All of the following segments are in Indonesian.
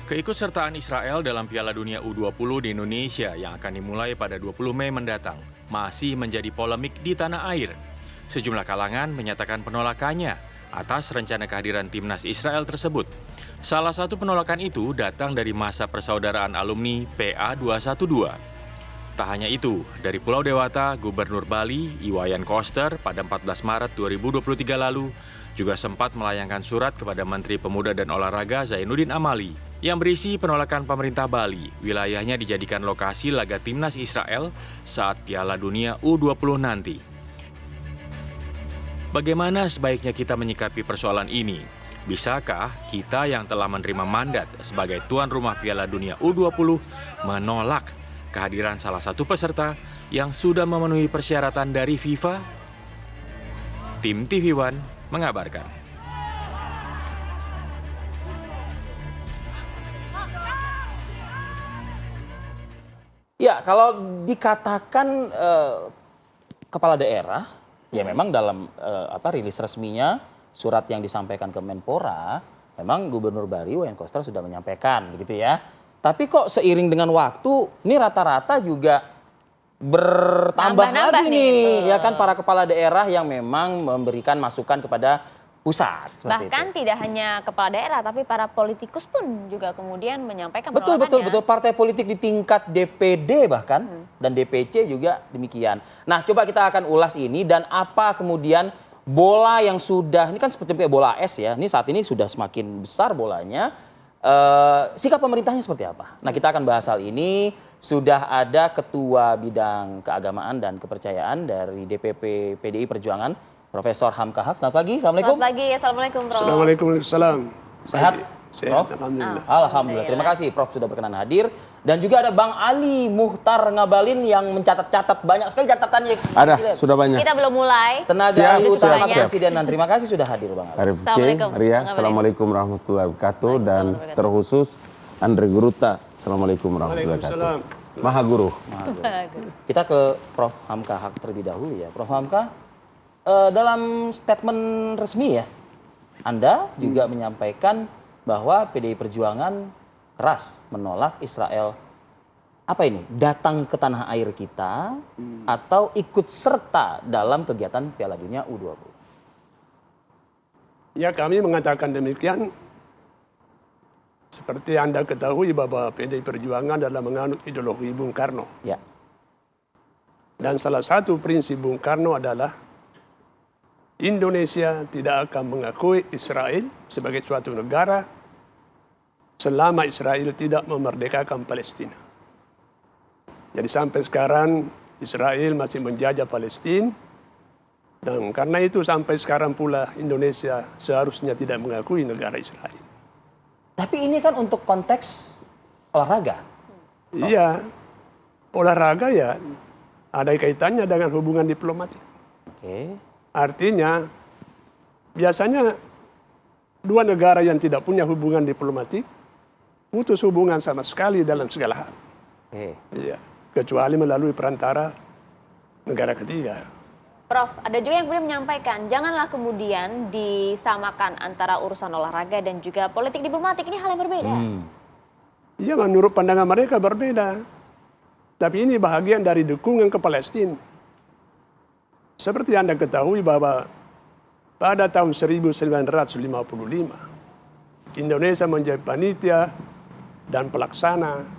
Keikutsertaan Israel dalam Piala Dunia U20 di Indonesia yang akan dimulai pada 20 Mei mendatang masih menjadi polemik di tanah air. Sejumlah kalangan menyatakan penolakannya atas rencana kehadiran timnas Israel tersebut. Salah satu penolakan itu datang dari masa persaudaraan alumni PA 212. Tak hanya itu, dari Pulau Dewata, Gubernur Bali, Iwayan Koster pada 14 Maret 2023 lalu juga sempat melayangkan surat kepada Menteri Pemuda dan Olahraga Zainuddin Amali yang berisi penolakan pemerintah Bali, wilayahnya dijadikan lokasi laga timnas Israel saat Piala Dunia U20 nanti. Bagaimana sebaiknya kita menyikapi persoalan ini? Bisakah kita yang telah menerima mandat sebagai tuan rumah Piala Dunia U20 menolak kehadiran salah satu peserta yang sudah memenuhi persyaratan dari FIFA? Tim TV One mengabarkan. Ya, kalau dikatakan kepala daerah, ya memang dalam rilis resminya surat yang disampaikan ke Menpora, memang Gubernur Bali Iwayan Koster sudah menyampaikan, begitu ya. Tapi kok seiring dengan waktu, ini rata-rata juga bertambah lagi nih, ya kan, para kepala daerah yang memang memberikan masukan kepada pusat. Bahkan itu. Tidak hanya kepala daerah, tapi para politikus pun juga kemudian menyampaikan penolakannya. Betul. Partai politik di tingkat DPD bahkan, dan DPC juga demikian. Nah, coba kita akan ulas ini dan apa kemudian bola yang sudah, ini kan seperti kayak bola es ya, ini saat ini sudah semakin besar bolanya. Sikap pemerintahnya seperti apa? Nah, kita akan bahas hal ini. Sudah ada Ketua Bidang Keagamaan dan Kepercayaan dari DPP PDI Perjuangan, Profesor Hamka Haq. Selamat pagi, Assalamualaikum. Selamat pagi, Assalamualaikum Prof. Assalamualaikum. Sehat? Sehat, Prof? Alhamdulillah. Alhamdulillah, terima kasih Prof sudah berkenan hadir. Dan juga ada Bang Ali Muhtar Ngabalin yang mencatat-catat banyak sekali catatannya. Ada, sudah banyak. Kita belum mulai. Tenaga utama Presiden, dan terima kasih sudah hadir Bang Ali. Assalamualaikum. Assalamualaikum warahmatullahi wabarakatuh. Dan terkhusus Andre Guruta. Assalamualaikum warahmatullahi wabarakatuh. Maha Guru. Kita ke Prof Hamka Haq terlebih dahulu ya. Prof Hamka, dalam statement resmi ya, Anda juga menyampaikan bahwa PDI Perjuangan keras menolak Israel datang ke tanah air kita atau ikut serta dalam kegiatan Piala Dunia U20. Ya, kami mengatakan demikian. Seperti Anda ketahui bahwa PDI Perjuangan adalah menganut ideologi Bung Karno. Ya. Dan salah satu prinsip Bung Karno adalah Indonesia tidak akan mengakui Israel sebagai suatu negara selama Israel tidak memerdekakan Palestina. Jadi sampai sekarang Israel masih menjajah Palestina, dan karena itu sampai sekarang pula Indonesia seharusnya tidak mengakui negara Israel. Tapi ini kan untuk konteks olahraga. Iya, olahraga ya ada kaitannya dengan hubungan diplomatik. Oke. Artinya biasanya dua negara yang tidak punya hubungan diplomatik putus hubungan sama sekali dalam segala hal. Iya, kecuali melalui perantara negara ketiga. Prof, ada juga yang kemudian menyampaikan, janganlah kemudian disamakan antara urusan olahraga dan juga politik diplomatik, ini hal yang berbeda. Iya, menurut pandangan mereka berbeda. Tapi ini bahagian dari dukungan ke Palestina. Seperti Anda ketahui bahwa pada tahun 1955, Indonesia menjadi panitia dan pelaksana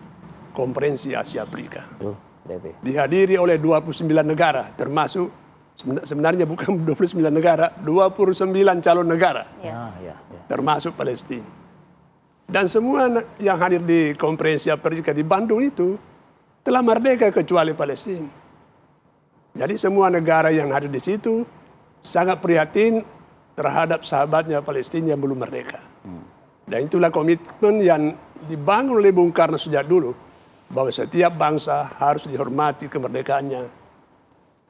Konferensi Asia Afrika. Dihadiri oleh 29 negara, termasuk sebenarnya bukan 29 negara, 29 calon negara, termasuk Palestina. Dan semua yang hadir di Konferensi Afrika di Bandung itu telah merdeka kecuali Palestina. Jadi semua negara yang hadir di situ sangat prihatin terhadap sahabatnya Palestina yang belum merdeka. Dan itulah komitmen yang dibangun oleh Bung Karno sejak dulu, bahwa setiap bangsa harus dihormati kemerdekaannya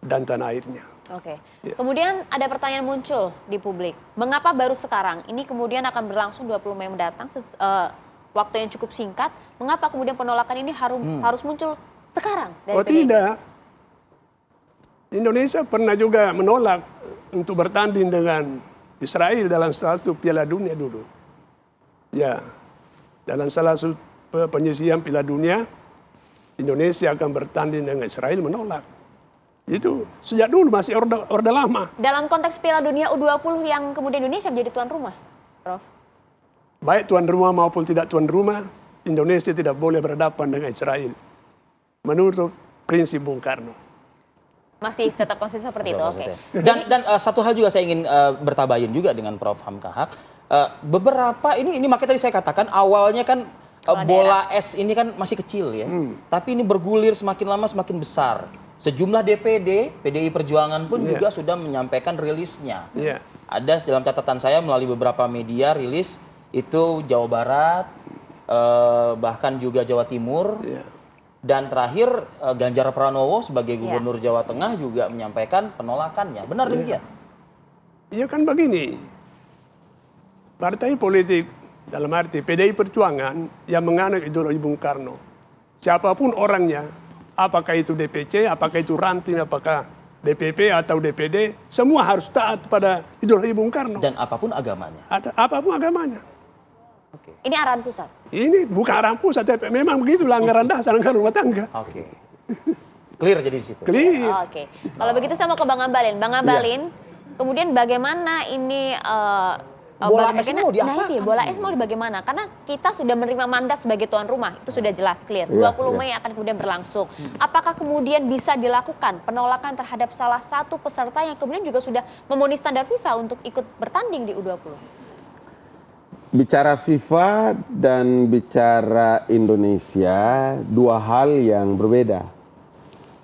dan tanah airnya. Oke. Ya. Kemudian ada pertanyaan muncul di publik. Mengapa baru sekarang? Ini kemudian akan berlangsung 20 Mei mendatang, waktu yang cukup singkat. Mengapa kemudian penolakan ini harus muncul sekarang? Oh tidak. Indonesia pernah juga menolak untuk bertanding dengan Israel dalam satu Piala Dunia dulu. Ya. dalam salah satu penyisihan Piala Dunia, Indonesia akan bertanding dengan Israel, menolak. Itu sejak dulu masih orde lama. Dalam konteks Piala Dunia U20 yang kemudian Indonesia menjadi tuan rumah, Prof. Baik tuan rumah maupun tidak tuan rumah, Indonesia tidak boleh berhadapan dengan Israel. Menurut prinsip Bung Karno. Masih tetap konsisten seperti itu, oke. Dan satu hal juga saya ingin bertabayun juga dengan Prof. Hamka Haq. Beberapa ini makanya tadi saya katakan awalnya kan bola es ini kan masih kecil ya. Tapi ini bergulir semakin lama semakin besar. Sejumlah DPD, PDI Perjuangan pun juga sudah menyampaikan rilisnya. Ada dalam catatan saya melalui beberapa media rilis itu Jawa Barat, bahkan juga Jawa Timur. Dan terakhir Ganjar Pranowo sebagai Gubernur Jawa Tengah juga menyampaikan penolakannya. Benar demikian? Iya kan begini. Partai politik dalam arti PDI Perjuangan yang menganut ideologi Bung Karno. Siapapun orangnya, apakah itu DPC, apakah itu ranting, apakah DPP atau DPD, semua harus taat pada ideologi Bung Karno. Dan apapun agamanya. Apapun agamanya. Ini arahan pusat? Ini bukan arahan pusat, tapi memang begitu anggaran dasar, anggaran rumah tangga. Oke. Clear jadi di situ. Clear. Oke. Kalau begitu saya mau ke Bang Abalin. Bang Abalin, kemudian bagaimana ini bola es mau diapakan? Nah, itu bola es mau bagaimana? Karena kita sudah menerima mandat sebagai tuan rumah, itu sudah jelas clear. 20 Mei akan kemudian berlangsung. Apakah kemudian bisa dilakukan penolakan terhadap salah satu peserta yang kemudian juga sudah memenuhi standar FIFA untuk ikut bertanding di U20? Bicara FIFA dan bicara Indonesia, dua hal yang berbeda.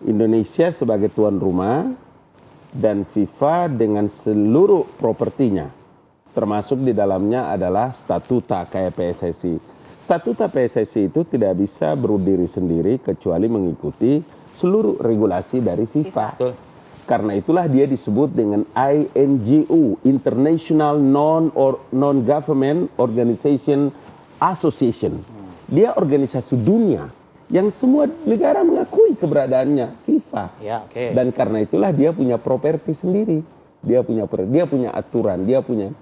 Indonesia sebagai tuan rumah dan FIFA dengan seluruh propertinya. Termasuk di dalamnya adalah statuta kayak PSSI. Statuta PSSI itu tidak bisa berdiri sendiri kecuali mengikuti seluruh regulasi dari FIFA. Betul. Karena itulah dia disebut dengan INGO, International Non-Government Organization Association. Dia organisasi dunia yang semua negara mengakui keberadaannya, FIFA. Ya, oke. Dan karena itulah dia punya properti sendiri. Dia punya aturan, dia punya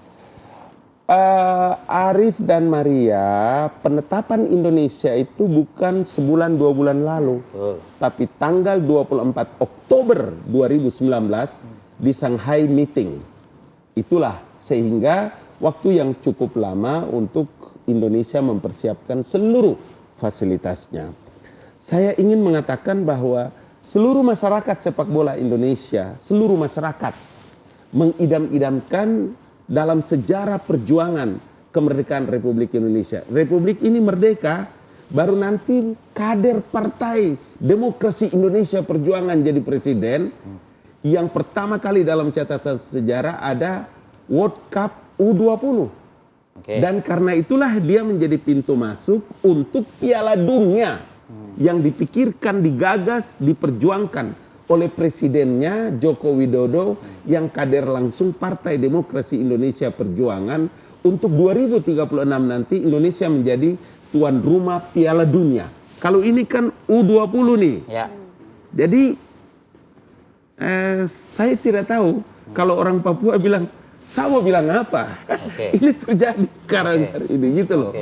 Arif dan Maria, penetapan Indonesia itu bukan sebulan 2 bulan lalu, tapi tanggal 24 Oktober 2019 di Shanghai meeting. Itulah sehingga waktu yang cukup lama untuk Indonesia mempersiapkan seluruh fasilitasnya. Saya ingin mengatakan bahwa seluruh masyarakat sepak bola Indonesia, seluruh masyarakat mengidam-idamkan dalam sejarah perjuangan kemerdekaan Republik Indonesia. Republik ini merdeka, baru nanti kader Partai Demokrasi Indonesia Perjuangan jadi presiden. Yang pertama kali dalam catatan sejarah ada World Cup U20. Dan karena itulah dia menjadi pintu masuk untuk Piala Dunia yang dipikirkan, digagas, diperjuangkan oleh presidennya Joko Widodo yang kader langsung Partai Demokrasi Indonesia Perjuangan untuk 2036 nanti Indonesia menjadi tuan rumah Piala Dunia. Kalau ini kan U20 nih. Ya. Jadi saya tidak tahu kalau orang Papua bilang, saya mau bilang apa? Ini terjadi sekarang hari ini gitu loh.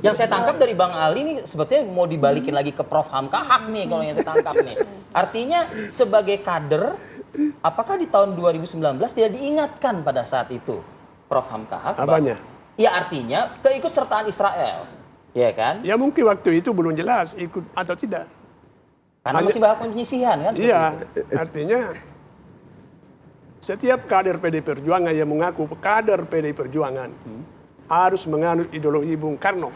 Yang saya tangkap dari Bang Ali ini sebetulnya mau dibalikin lagi ke Prof. Hamka Haq nih kalau yang saya tangkap nih. Artinya sebagai kader, apakah di tahun 2019 tidak diingatkan pada saat itu Prof. Hamka Haq? Apanya? Ya artinya keikutsertaan Israel, ya kan? Ya mungkin waktu itu belum jelas ikut atau tidak. Karena masih banyak penyisihan kan? Iya, artinya setiap kader PDI Perjuangan yang mengaku kader PDI Perjuangan harus menganut ideologi Bung Karno.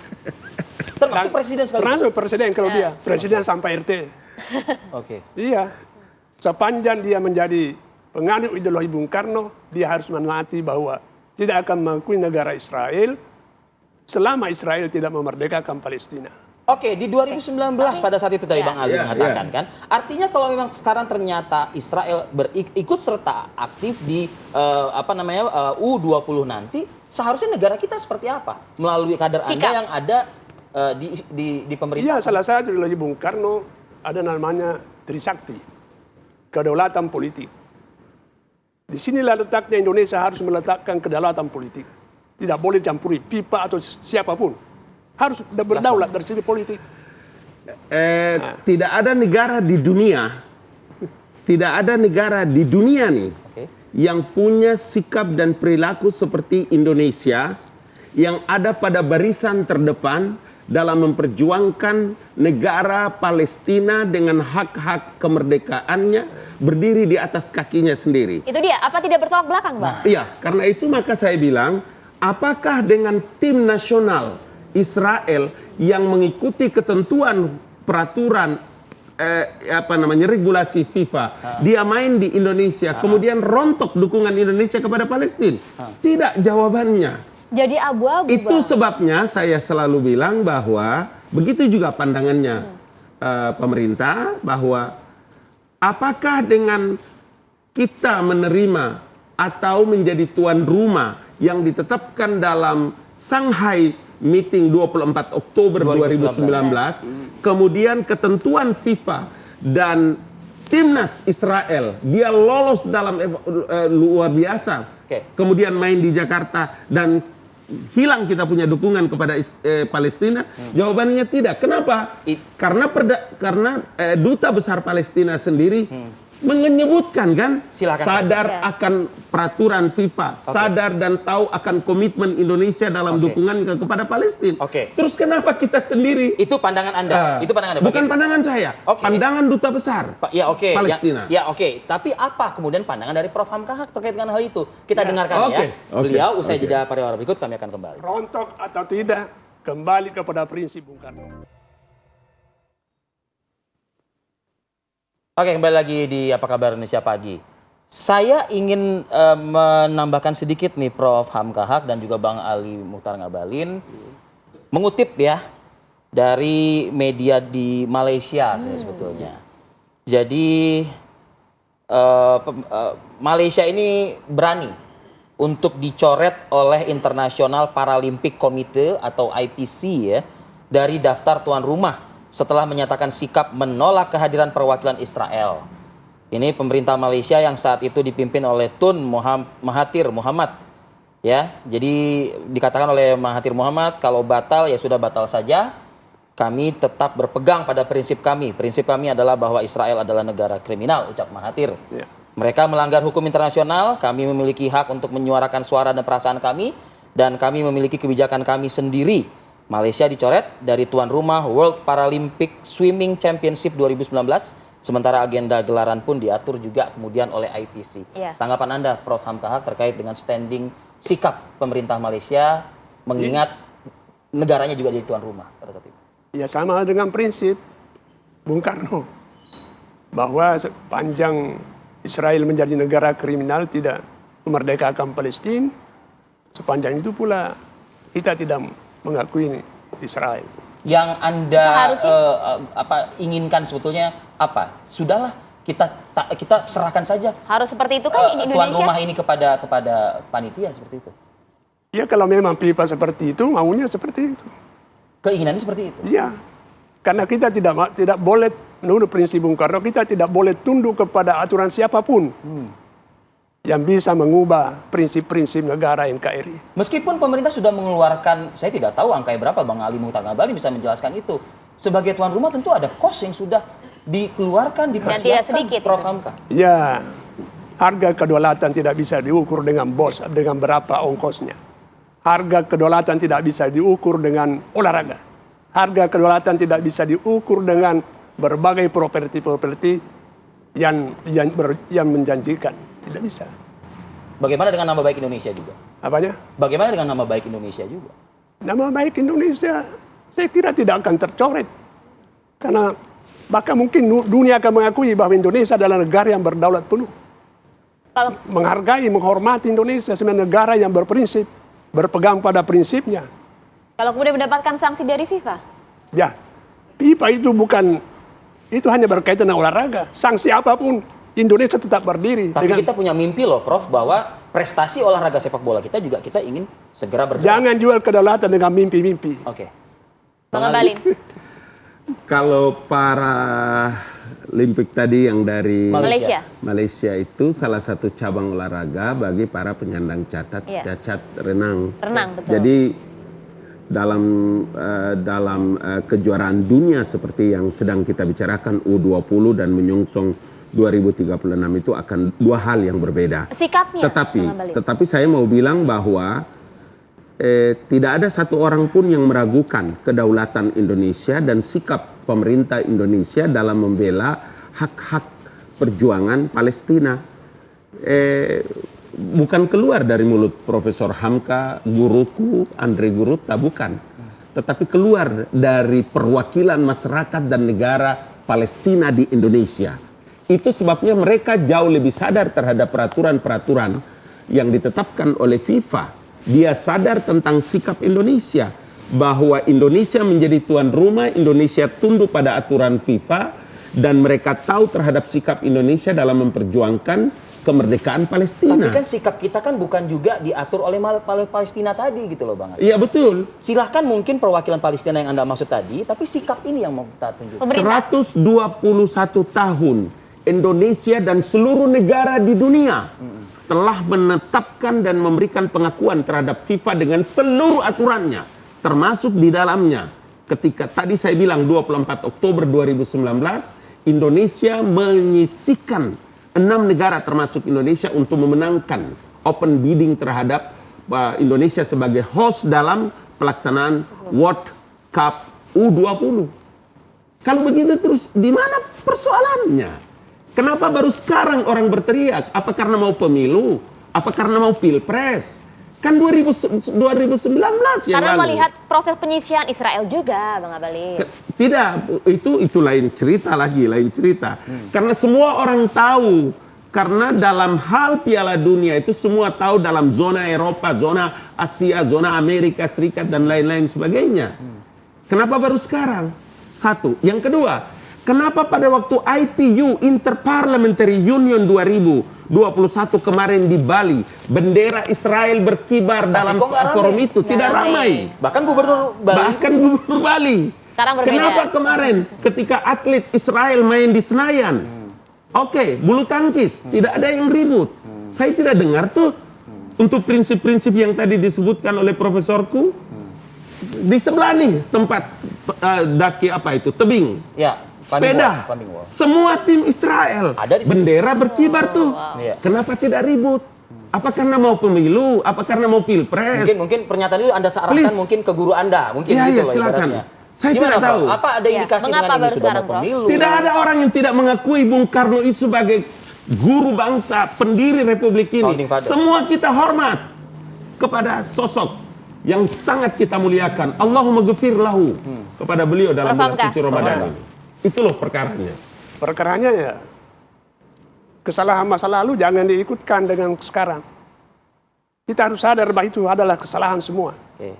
Termasuk presiden sekali. Termasuk presiden kalau dia, presiden sampai RT. Iya, sepanjang dia menjadi penganut ideologi Bung Karno, dia harus menaati bahwa tidak akan mengakui negara Israel selama Israel tidak memerdekakan Palestina. Oke, di 2019 pada saat itu tadi Bang Ali mengatakan kan, artinya kalau memang sekarang ternyata Israel ikut serta aktif di U20 nanti, seharusnya negara kita seperti apa melalui kader Anda yang ada di pemerintah? Iya, salah satu ideologi Bung Karno ada namanya Trisakti, kedaulatan politik. Di sinilah letaknya Indonesia harus meletakkan kedaulatan politik. Tidak boleh campuri pipa atau siapapun. Harus berdaulat dari segi politik. Tidak ada negara di dunia, nih yang punya sikap dan perilaku seperti Indonesia, yang ada pada barisan terdepan dalam memperjuangkan negara Palestina dengan hak-hak kemerdekaannya berdiri di atas kakinya sendiri. Itu dia, apa tidak bertolak belakang, Bang? Iya, karena itu maka saya bilang, apakah dengan tim nasional Israel yang mengikuti ketentuan peraturan regulasi FIFA, dia main di Indonesia, kemudian rontok dukungan Indonesia kepada Palestina? Tidak, jawabannya. Jadi abu-abu, Itu Bang. sebabnya saya selalu bilang bahwa begitu juga pandangannya pemerintah, bahwa apakah dengan kita menerima atau menjadi tuan rumah yang ditetapkan dalam Shanghai Meeting 24 Oktober 2019, kemudian ketentuan FIFA dan timnas Israel, dia lolos dalam luar biasa, kemudian main di Jakarta dan hilang kita punya dukungan kepada Palestina? Jawabannya tidak. Kenapa? Karena Duta Besar Palestina sendiri menyebutkan kan, Silakan sadar saja. akan peraturan FIFA, sadar dan tahu akan komitmen Indonesia dalam dukungan kepada Palestina. Terus kenapa kita sendiri? Itu pandangan Anda. Itu pandangan Anda. Bukan pandangan saya, pandangan Duta Besar Palestina. Tapi apa kemudian pandangan dari Prof. Hamka Haq terkait dengan hal itu? Kita dengarkan ya. Beliau usai jeda pariwara berikut, kami akan kembali. Rontok atau tidak, kembali kepada prinsip Bung Karno. Oke, kembali lagi di Apa Kabar Indonesia Pagi. Saya ingin menambahkan sedikit nih Prof. Hamka Haq dan juga Bang Ali Mukhtar Ngabalin. Mengutip ya dari media di Malaysia sebetulnya. Jadi Malaysia ini berani untuk dicoret oleh International Paralympic Committee atau IPC ya dari daftar tuan rumah setelah menyatakan sikap menolak kehadiran perwakilan Israel. Ini pemerintah Malaysia yang saat itu dipimpin oleh Tun Mahathir Mohamad. Ya, jadi dikatakan oleh Mahathir Mohamad, kalau batal ya sudah batal saja. Kami tetap berpegang pada prinsip kami. Prinsip kami adalah bahwa Israel adalah negara kriminal, ucap Mahathir. Mereka melanggar hukum internasional, kami memiliki hak untuk menyuarakan suara dan perasaan kami, dan kami memiliki kebijakan kami sendiri. Malaysia dicoret dari tuan rumah World Paralympic Swimming Championship 2019, sementara agenda gelaran pun diatur juga kemudian oleh IPC. Tanggapan Anda, Prof. Hamka Haq, terkait dengan standing sikap pemerintah Malaysia, mengingat negaranya juga jadi tuan rumah pada saat itu? Ya sama dengan prinsip Bung Karno, bahwa sepanjang Israel menjadi negara kriminal tidak memerdekakan Palestina, sepanjang itu pula kita tidak mengakui Israel. Yang Anda inginkan sebetulnya apa? Sudahlah kita serahkan saja. Harus seperti itu kan Indonesia. Tuan rumah ini kepada panitia seperti itu. Ya kalau memang FIFA seperti itu, maunya seperti itu. Keinginannya seperti itu. Iya. Karena kita tidak boleh menurut prinsip Bung Karno, kita tidak boleh tunduk kepada aturan siapapun yang bisa mengubah prinsip-prinsip negara NKRI. Meskipun pemerintah sudah mengeluarkan, saya tidak tahu angkanya berapa, Bang Ali Mukhtar Ngabalin bisa menjelaskan itu. Sebagai tuan rumah tentu ada kos yang sudah dikeluarkan, dipersiapkan, Prof. Hamka. Ya, harga kedaulatan tidak bisa diukur dengan dengan berapa ongkosnya. Harga kedaulatan tidak bisa diukur dengan olahraga. Harga kedaulatan tidak bisa diukur dengan berbagai properti-properti yang menjanjikan. Tidak bisa. Bagaimana dengan nama baik Indonesia juga? Apanya? Bagaimana dengan nama baik Indonesia juga? Nama baik Indonesia saya kira tidak akan tercoret. Karena bahkan mungkin dunia akan mengakui bahwa Indonesia adalah negara yang berdaulat penuh. Menghargai, menghormati Indonesia sebagai negara yang berprinsip, berpegang pada prinsipnya. Kalau kemudian mendapatkan sanksi dari FIFA? Ya, FIFA itu hanya berkaitan dengan olahraga. Sanksi apapun, Indonesia tetap berdiri. Tapi kita punya mimpi loh, Prof, bahwa prestasi olahraga sepak bola kita juga kita ingin segera bergerak. Jangan jual kedaulatan dengan mimpi-mimpi. Oke. Bang Ngabalin. Kalau para Olimpik tadi yang dari Malaysia itu salah satu cabang olahraga bagi para penyandang cacat renang. Renang, betul. Jadi dalam kejuaraan dunia seperti yang sedang kita bicarakan U20 dan menyongsong 2036 itu akan dua hal yang berbeda. Sikapnya. Tetapi saya mau bilang bahwa tidak ada satu orang pun yang meragukan kedaulatan Indonesia dan sikap pemerintah Indonesia dalam membela hak-hak perjuangan Palestina. Bukan keluar dari mulut Profesor Hamka, guruku, Andre Guruta, bukan. Tetapi keluar dari perwakilan masyarakat dan negara Palestina di Indonesia. Itu sebabnya mereka jauh lebih sadar terhadap peraturan-peraturan yang ditetapkan oleh FIFA. Dia sadar tentang sikap Indonesia. Bahwa Indonesia menjadi tuan rumah, Indonesia tunduk pada aturan FIFA. Dan mereka tahu terhadap sikap Indonesia dalam memperjuangkan kemerdekaan Palestina. Tapi kan sikap kita kan bukan juga diatur oleh Palestina tadi gitu loh Bang. Iya betul. Silahkan mungkin perwakilan Palestina yang Anda maksud tadi, tapi sikap ini yang mau kita tunjukkan. 121 tahun Indonesia dan seluruh negara di dunia telah menetapkan dan memberikan pengakuan terhadap FIFA dengan seluruh aturannya, termasuk di dalamnya. Ketika tadi saya bilang 24 Oktober 2019, Indonesia menyisikan 6 negara termasuk Indonesia untuk memenangkan open bidding terhadap Indonesia sebagai host dalam pelaksanaan World Cup U20. Kalau begitu terus di mana persoalannya? Kenapa baru sekarang orang berteriak? Apa karena mau pemilu? Apa karena mau pilpres? Kan 2019 yang Karena lalu. melihat proses penyisian Israel juga, Bang Abalin. Tidak, itu lain cerita lagi, lain cerita. Karena semua orang tahu, karena dalam hal Piala Dunia itu semua tahu dalam zona Eropa, zona Asia, zona Amerika Serikat dan lain-lain sebagainya. Kenapa baru sekarang? Satu. Yang kedua, kenapa pada waktu IPU Interparliamentary Union 2021 kemarin di Bali, bendera Israel berkibar dalam forum itu, tidak ramai. Bahkan Gubernur Bali. Sekarang berbeda. Kenapa kemarin ketika atlet Israel main di Senayan, oke, bulu tangkis, tidak ada yang ribut. Saya tidak dengar tuh untuk prinsip-prinsip yang tadi disebutkan oleh profesorku. Di sebelah nih tempat daki apa itu, tebing. Ya. Sepeda, semua tim Israel, ada di bendera berkibar tuh. Iya. Kenapa tidak ribut? Apa karena mau pemilu? Apa karena mau pilpres? Mungkin pernyataan itu Anda arahkan mungkin ke guru Anda, mungkin Ya, gitu ya, loh silakan. ibaratnya. Saya Gimana, tidak tahu. Apa ada indikasi Mengapa dengan ini baru sudah sekarang, mau Prof? pemilu? Tidak ada orang yang tidak mengakui Bung Karno itu sebagai guru bangsa, pendiri republik ini. Founding father. Semua kita hormat kepada sosok yang sangat kita muliakan. Allahumma ghafir lahu kepada beliau dalam bulan suci Ramadan. Itu loh perkaranya. Perkaranya ya, kesalahan masa lalu jangan diikutkan dengan sekarang. Kita harus sadar bahwa itu adalah kesalahan semua. Oke.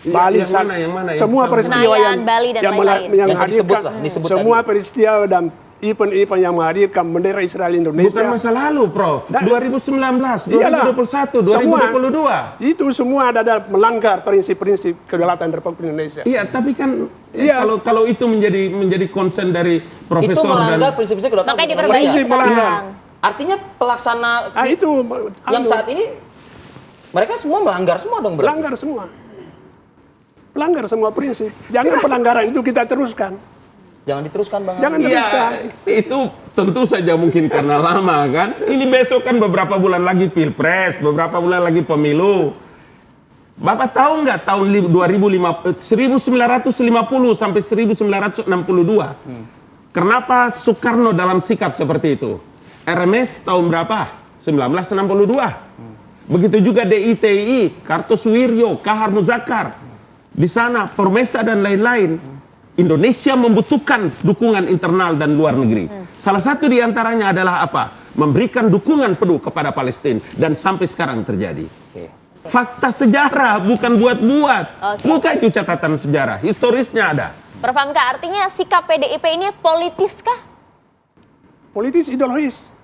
Bali, yang mana? semua peristiwa Senayan, Bali, dan lain-lain. yang Yang disebut lah, menghadirkan disebut semua tadi. peristiwa dan event-event yang menghadirkan bendera Israel Indonesia. Bukan masa lalu, Prof. 2019, Iyalah. 2021, 2022. Itu semua ada melanggar prinsip-prinsip kedaulatan Republik Indonesia. Iya, tapi kan Iya. kalau itu menjadi concern dari Itu profesor melanggar dan prinsip-prinsip kedaulatan Makanya Indonesia. diperbaiki Prinsip melanggar. sekarang. Artinya pelaksana Itu yang saat ini mereka semua melanggar semua dong berarti. melanggar semua. Pelanggar semua prinsip. Jangan pelanggaran itu kita teruskan. Jangan diteruskan Bang. Jangan Ali. teruskan. itu tentu saja mungkin karena lama kan. Ini besok kan beberapa bulan lagi pilpres, beberapa bulan lagi pemilu. Bapak tahu nggak tahun 1950 sampai 1962? Kenapa Soekarno dalam sikap seperti itu? RMS tahun berapa? 1962. Begitu juga DITI, Kartosuwiryo, Kahar Muzakar. Di sana, Permesta dan lain-lain. Indonesia membutuhkan dukungan internal dan luar negeri. Salah satu di antaranya adalah apa? Memberikan dukungan penuh kepada Palestina. Dan sampai sekarang terjadi. Oke. Fakta sejarah, bukan buat-buat. Oke. Bukan itu catatan sejarah. Historisnya ada. Prof Hamka, artinya sikap PDIP ini politis kah? Politis ideologis.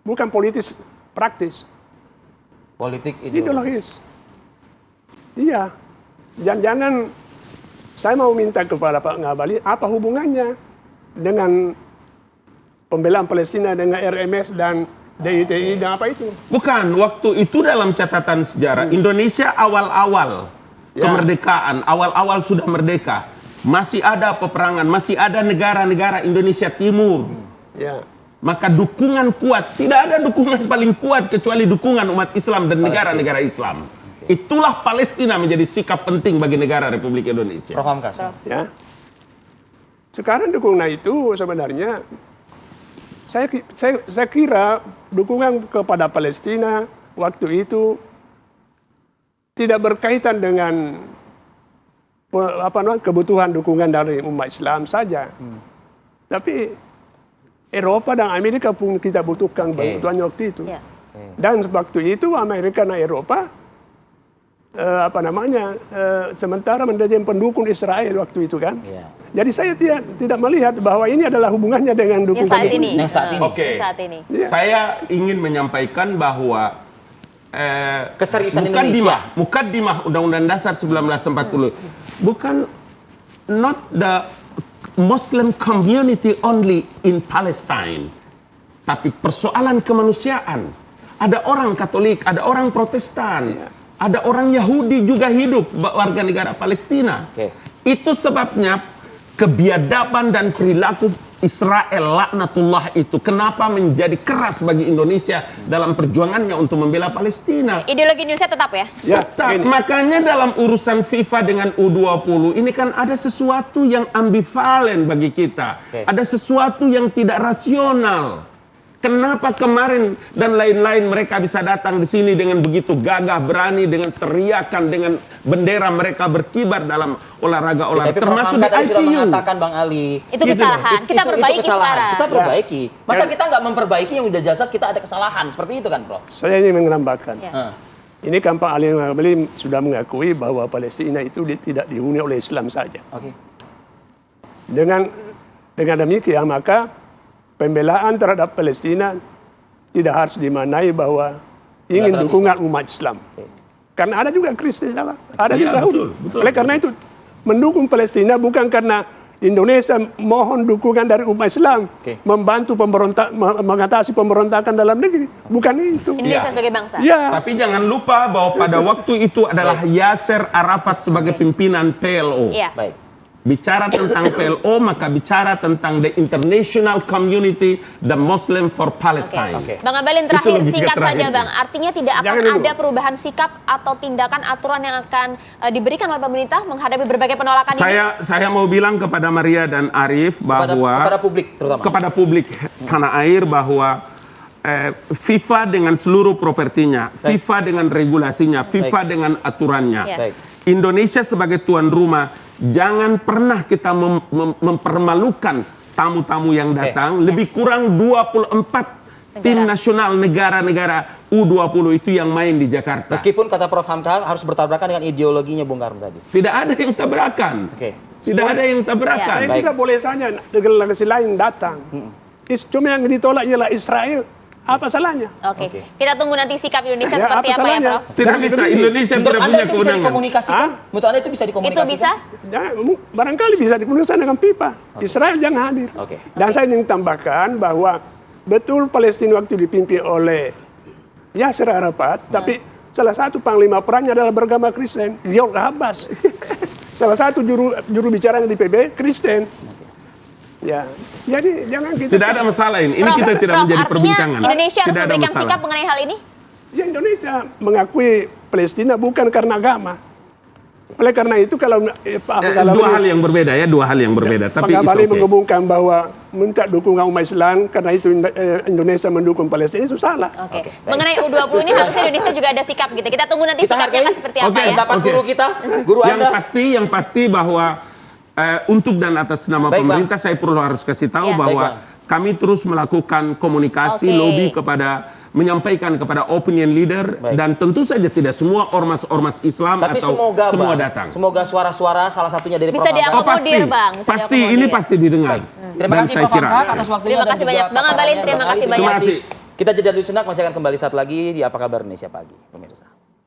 Bukan politis praktis. Politik Ideologis. Iya. Jangan saya mau minta kepada Pak Ngabalin, apa hubungannya dengan pembelaan Palestina dengan RMS dan DITI dan apa itu? Bukan, waktu itu dalam catatan sejarah Indonesia awal-awal kemerdekaan, awal-awal sudah merdeka, masih ada peperangan, masih ada negara-negara Indonesia Timur. Ya. Maka dukungan kuat, tidak ada dukungan paling kuat kecuali dukungan umat Islam dan negara-negara Islam. Itulah Palestina menjadi sikap penting bagi negara Republik Indonesia. Prof Hamkas. Ya. Sekarang dukungan itu sebenarnya saya kira dukungan kepada Palestina waktu itu tidak berkaitan dengan kebutuhan dukungan dari umat Islam saja. Tapi Eropa dan Amerika pun kita butuhkan bantuan waktu itu. Ya. Dan waktu itu Amerika dan Eropa sementara menjadi pendukung Israel waktu itu kan. Iya. Jadi saya tidak melihat bahwa ini adalah hubungannya dengan dukungan saat ini. Yang saat ini. Oke. Saat ini. Saya ingin menyampaikan bahwa Keseriusan Indonesia. Mukaddimah Undang-Undang Dasar 1940 bukan not the Muslim community only in Palestine, tapi persoalan kemanusiaan. Ada orang Katolik, ada orang Protestan, ada orang Yahudi juga hidup warga negara Palestina. Itu sebabnya kebiadaban dan perilaku Israel laknatullah itu kenapa menjadi keras bagi Indonesia dalam perjuangannya untuk membela Palestina. Ideologi Indonesia tetap ya? Ya, Tetap. Makanya dalam urusan FIFA dengan U20 ini kan ada sesuatu yang ambivalen bagi kita. Ada sesuatu yang tidak rasional. Kenapa kemarin dan lain-lain mereka bisa datang di sini dengan begitu gagah, berani, dengan teriakan, dengan bendera mereka berkibar dalam olahraga-olahraga, Tapi termasuk di Prof. Hamka tadi sudah IPU. mengatakan Bang Ali. Itu kesalahan. Kita perbaiki sekarang. Kita perbaiki. Masa kita nggak memperbaiki yang udah jelas kita ada kesalahan seperti itu kan, Prof? Saya ingin menambahkan. Ya. Ini kan Pak Ali Ngabalin sudah mengakui bahwa Palestina itu tidak dihuni oleh Islam saja. Oke. Dengan demikian maka pembelaan terhadap Palestina tidak harus dimaknai bahwa ingin Terhadap dukungan umat Islam. Karena ada juga Kristen dalam, ada juga Yahudi. betul. Oleh karena itu mendukung Palestina bukan karena Indonesia mohon dukungan dari umat Islam membantu mengatasi pemberontakan dalam negeri, bukan itu. Indonesia sebagai bangsa. Ya. Tapi jangan lupa bahwa pada waktu itu adalah Yasser Arafat sebagai pimpinan PLO. Iya. Baik. Bicara tentang PLO, maka bicara tentang the international community, the Muslim for Palestine. Oke. Bang Ngabalin Itu terakhir, logika singkat saja terakhirnya. Bang. Artinya tidak akan Jangan dulu. ada perubahan sikap atau tindakan aturan yang akan diberikan oleh pemerintah menghadapi berbagai penolakan ini? Saya mau bilang kepada Maria dan Arif bahwa kepada publik terutama. kepada publik tanah air bahwa FIFA dengan seluruh propertinya, FIFA dengan regulasinya, FIFA dengan aturannya. Ya. Baik. Indonesia sebagai tuan rumah, jangan pernah kita mempermalukan tamu-tamu yang datang. Lebih kurang 24 tim nasional negara-negara U20 itu yang main di Jakarta. Meskipun kata Prof Hamka harus bertabrakan dengan ideologinya Bung Karno tadi. Tidak ada yang tabrakan. Oke. Tidak ada yang tabrakan. Saya Baik. tidak boleh saja delegasi lain datang. Cuma yang ditolak ialah Israel. Apa salahnya? Oke. Kita tunggu nanti sikap Indonesia Ya, seperti apa apa ya, salahnya? Prof? Tidak bisa, Indonesia Menurut tidak Anda punya itu bisa kewenangan. dikomunikasikan? Menurut Anda itu bisa Itu dikomunikasikan? bisa? Ya, barangkali bisa dikomunikasikan dengan FIFA. Israel jangan hadir. Oke. Dan saya ingin tambahkan bahwa betul Palestina waktu dipimpin oleh Yasser Arafat, tapi salah satu panglima perangnya adalah beragama Kristen, York Abbas. Salah satu juru bicaranya di PB Kristen. Ya, jadi jangan kita. Tidak ada masalah ini. Ini Prof, kita tidak Prof, menjadi artinya perbincangan. Indonesia harus Tidak ada memberikan masalah. sikap mengenai hal ini? Ya, Indonesia mengakui Palestina bukan karena agama. Oleh karena itu kalau Dua hal yang berbeda ya, dua hal yang berbeda. Tapi Pak it's Ngabalin okay. menghubungkan bahwa minta dukungan umat Islam karena itu Indonesia mendukung Palestina itu salah. Oke. Oke, baik. Mengenai U20 ini harusnya Indonesia juga ada sikap gitu. Kita tunggu nanti Kita sikapnya hargai. akan seperti apa Oke, ya. Pendapat Oke. guru kita, guru yang Anda. pasti bahwa untuk dan atas nama Baik, pemerintah saya perlu harus kasih tahu Ya. bahwa Baik, kami terus melakukan komunikasi, Oke. lobby kepada menyampaikan kepada opinion leader Baik. dan tentu saja tidak semua ormas-ormas Islam Tapi atau semoga semua Bang, datang. semoga suara-suara salah satunya dari Bisa Prof Hamka. diakomodir, Bang. Bisa Pasti diakomodir. ini pasti didengar. Terima Dan kasih saya Prof kira. Hamka atas waktunya Terima dan kasih juga banyak. Bang Ngabalin, paparannya. terima Bang Ali, kasih terima banyak. kasih. Kita jeda dulu senak, masih akan kembali saat lagi di Apa Kabar Indonesia Pagi, pemirsa.